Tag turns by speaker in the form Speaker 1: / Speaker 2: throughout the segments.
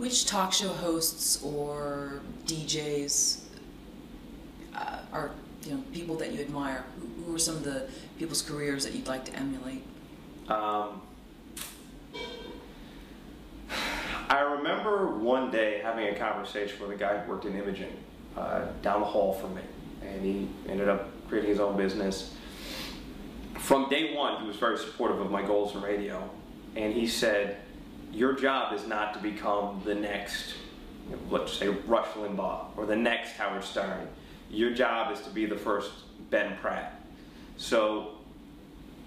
Speaker 1: Which talk show hosts or DJs are people that you admire? Who are some of the people's careers that you'd like to emulate?
Speaker 2: I remember one day having a conversation with a guy who worked in imaging down the hall from me, and he ended up creating his own business. From day one, he was very supportive of my goals in radio, and he said, your job is not to become the next, let's say, Rush Limbaugh, or the next Howard Stern. Your job is to be the first Ben Pratt. So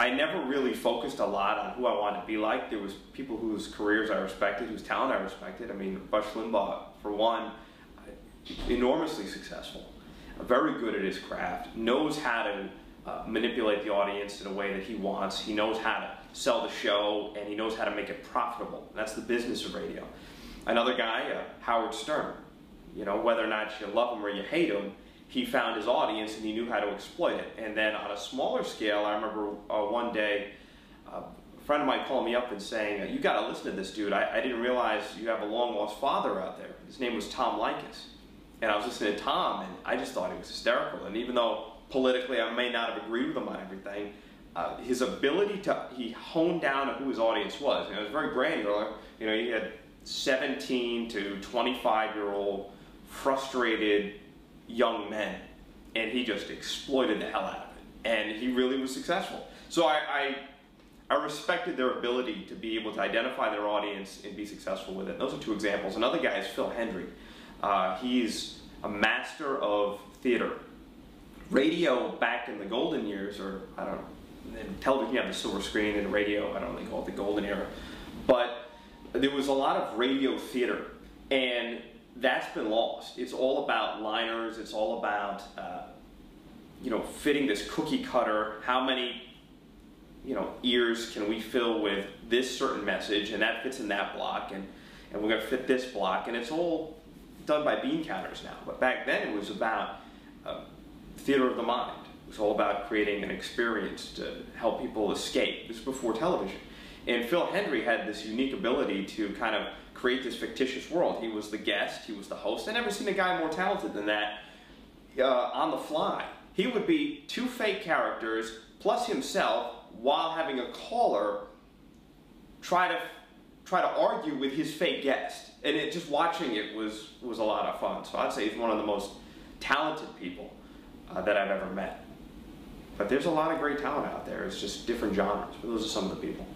Speaker 2: I never really focused a lot on who I wanted to be like. There was people whose careers I respected, whose talent I respected. I mean, Rush Limbaugh, for one, enormously successful, very good at his craft, knows how to manipulate the audience in a way that he wants. He knows how to sell the show, and he knows how to make it profitable. And that's the business of radio. Another guy, Howard Stern, whether or not you love him or you hate him, he found his audience and he knew how to exploit it. And then on a smaller scale, I remember one day a friend of mine calling me up and saying, you got to listen to this dude. I didn't realize you have a long lost father out there. His name was Tom Likas. And I was listening to Tom, and I just thought he was hysterical. And even though politically I may not have agreed with him on everything, his ability he honed down on who his audience was. It was very granular. He had 17 to 25-year-old frustrated young men, and he just exploited the hell out of it. And he really was successful. So I respected their ability to be able to identify their audience and be successful with it. Those are two examples. Another guy is Phil Hendrie. He's a master of theater. Radio back in the golden years, or I don't know, in television you have the silver screen, and radio, I don't really call it the golden era, but there was a lot of radio theater, and that's been lost. It's all about liners, it's all about fitting this cookie cutter, how many ears can we fill with this certain message, and that fits in that block, and we're going to fit this block, and it's all done by bean counters now. But back then it was about theater of the mind. It was all about creating an experience to help people escape. This was before television. And Phil Hendrie had this unique ability to kind of create this fictitious world. He was the guest, he was the host. I've never seen a guy more talented than that on the fly. He would be two fake characters plus himself while having a caller try to argue with his fake guest. And just watching it was a lot of fun. So I'd say he's one of the most talented people that I've ever met. But there's a lot of great talent out there. It's just different genres. But those are some of the people.